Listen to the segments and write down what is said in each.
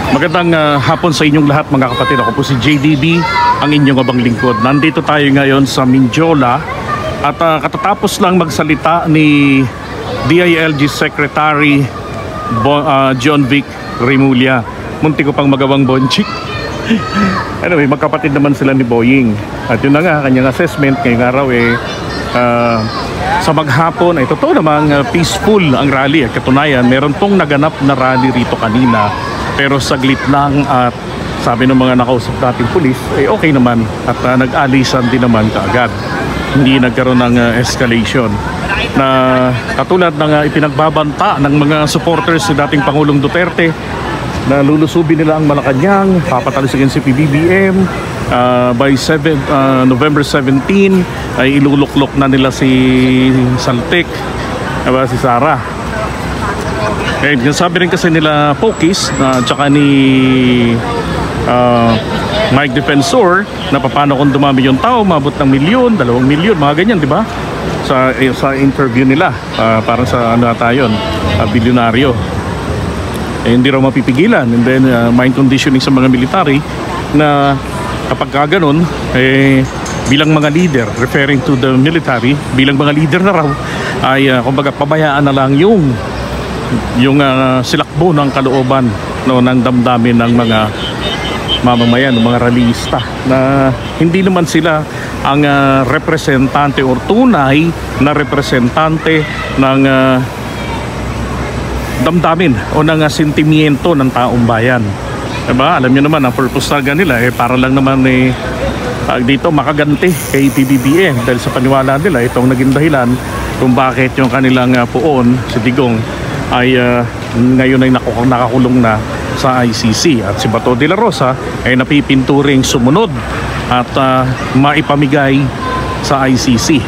Magandang hapon sa inyong lahat mga kapatid. Ako po si JDB, ang inyong abang lingkod. Nandito tayo ngayon sa Mindiola at katatapos lang magsalita ni DILG Secretary John Vic Remulla. Munti ko pang magawang bonchik. Anyway, magkapatid naman sila ni Boying. At yun na nga, kanyang assessment ngayong araw sa maghapon ay totoo namang peaceful ang rally. At katunayan, meron pong naganap na rally rito kanina. Pero saglit lang at sabi ng mga nakausap nating pulis, okay naman at nag-alisan din naman kaagad. Hindi nagkaroon ng escalation. Na katulad ng ipinagbabanta ng mga supporters si dating Pangulong Duterte na lulusubin nila ang Malacanang, papatalisigin si PBBM, by November 17 ay iluluklok na nila si Saltik, si Sara. Sabi rin kasi nila Pokis tsaka ni Mike Defensor na paano kung dumami yung tao, mabot ng 1 milyon, 2 milyon, mga ganyan, di ba? Sa interview nila, parang sa ano tayo, bilyonaryo. Hindi raw mapipigilan. And then mind conditioning sa mga military na kapag ganun, bilang mga leader, referring to the military, bilang mga leader na raw, ay kumbaga pabayaan na lang yung silakbo ng kalooban ng damdamin ng mga mamamayan, ng mga rallyista na hindi naman sila ang representante o tunay na representante ng damdamin o ng sentimiento ng taong bayan. Diba? Alam nyo naman, ang purpose talaga nila para lang naman dito makaganti kay PBBM dahil sa paniwala nila itong naging dahilan kung bakit yung kanilang puon, si Digong, ay ngayon ay nakakulong na sa ICC at si Bato de la Rosa ay napipinturing sumunod at maipamigay sa ICC.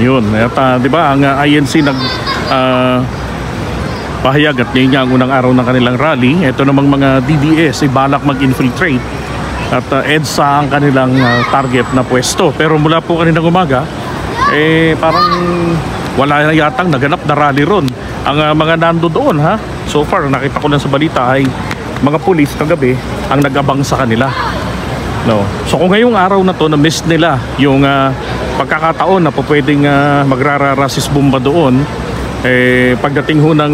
Yun, at di ba ang INC pahayag at ngayon nga ang unang araw ng kanilang rally. Ito namang mga DDS ay balak mag-infiltrate at EDSA ang kanilang target na pwesto. Pero mula po kaninang umaga parang wala na yatang naganap na rally ron. Ang mga nando doon so far nakita ko lang sa balita ay mga pulis kagabi ang nag-abang sa kanila. No. So kung ngayong araw na to na miss nila yung pagkakataon na po pwedeng magrarasis bomba doon, pagdating ho ng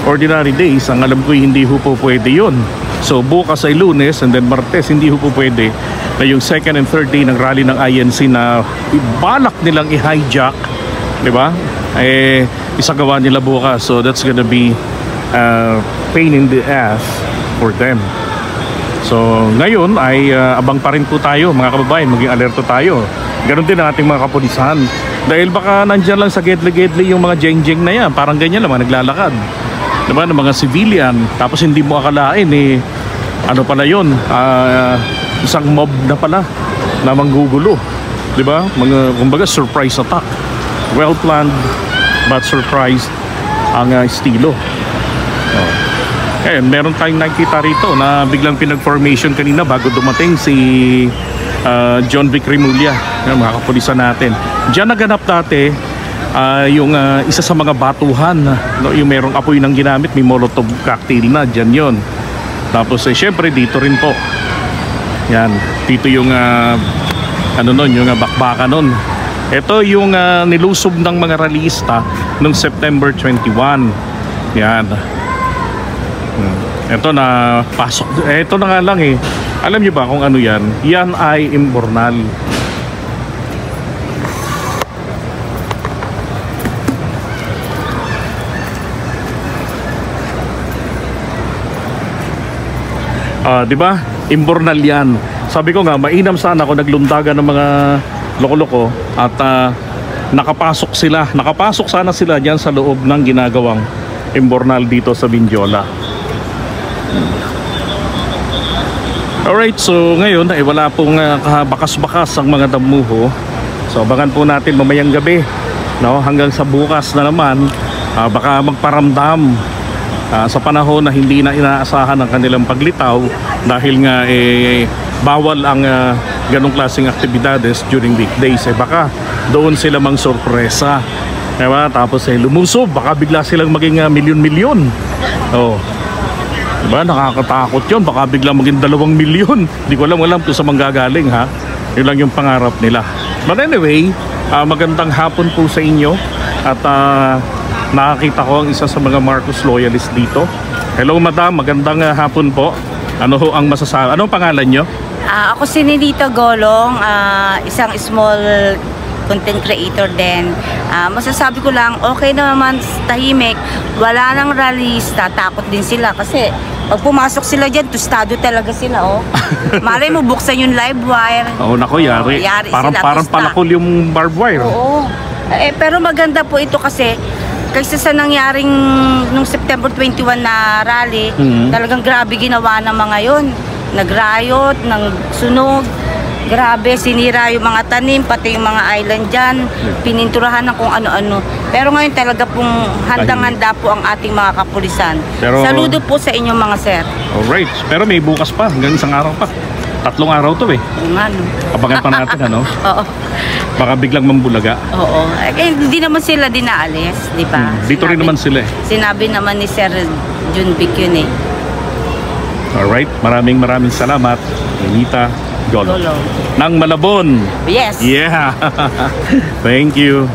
ordinary days, ang alam ko hindi ho po pwede yun. So bukas ay Lunes and then Martes hindi ho po pwede na yung second and third day ng rally ng INC na balak nilang i-hijack, di ba? Isagawa nila bukas. So that's gonna be pain in the ass for them. So ngayon ay abang pa rin po tayo mga kababayan, maging alerto tayo. Ganon din ang ating mga kapulisan. Dahil baka nandyan lang sa gedli-gedli yung mga jeng-jeng na yan, parang ganyan naman naglalakad, diba, ng mga civilian. Tapos hindi mo akalain ano pala yun, isang mob na pala na manggugulo, diba? Kumbaga surprise attack, well planned but surprise ang estilo. Meron tayong nakita rito na biglang pinag-formation kanina bago dumating si John Vic Remulla, mga kapulisan natin. Diyan naganap dati yung isa sa mga batuhan, yung merong apoy nang ginamit, may molotov cocktail na, dyan yon. Tapos syempre dito rin po, yan, dito yung yung bakbaka nun. Ito yung nilusob ng mga rallyista noong September 21. Yan. Ito na pasok. Ito na nga lang alam niyo ba kung ano yan? Yan ay imbornal. Di ba? Imbornal yan. Sabi ko nga, mainam sana kung naglundagan ng mga loko-loko at nakapasok sila. Nakapasok sana sila diyan sa loob ng ginagawang imbornal dito sa Mindiola. Alright, so ngayon ay wala pong bakas-bakas ang mga damuho. So abangan po natin mamayang gabi, hanggang sa bukas na naman, baka magparamdam sa panahon na hindi na inaasahan ang kanilang paglitaw dahil nga bawal ang ganong klaseng aktibidades during weekdays. Baka doon sila mang sorpresa, diba? Tapos lumusob, baka bigla silang maging milyon-milyon. Diba, nakakatakot yun. Baka biglang maging 2 milyon. Hindi ko alam kung saan manggagaling, ha. Yun lang yung pangarap nila. But anyway, magandang hapon po sa inyo. At nakakita ko ang isa sa mga Marcos loyalist dito. Hello madam, magandang hapon po. Ano ho ang masasabi? Anong pangalan nyo? Ako si Nilita Golong, isang small content creator din. Masasabi ko lang, okay naman tahimik. Wala nang rallyista, takot din sila kasi pag pumasok sila dyan, tostado talaga sila, oh. Malay mo, buksan yung live wire. Oo, nako, yari. Parang tusta. palakol yung barbed wire. Oo. Pero maganda po ito kasi kaysa sa nangyaring nung September 21 na rally, talagang grabe ginawa ng mga yon. Nag-riot, sunog, grabe, sinira yung mga tanim, pati yung mga island dyan, pininturahan ng kung ano-ano. Pero ngayon talaga pong handang-handa po ang ating mga kapulisan. Saludo po sa inyong mga sir. Alright, pero may bukas pa, hanggang isang araw pa. 3 araw to eh. Ano? Abangan pa natin, ano? Oo. Baka biglang mambulaga. Oo. Hindi naman sila dinaalis, di ba? Dito rin naman sila eh. Sinabi naman ni Sir Junbic yun eh. Alright, maraming salamat. Nilita Golong. Golong. Ng Malabon. Yes. Yeah. Thank you.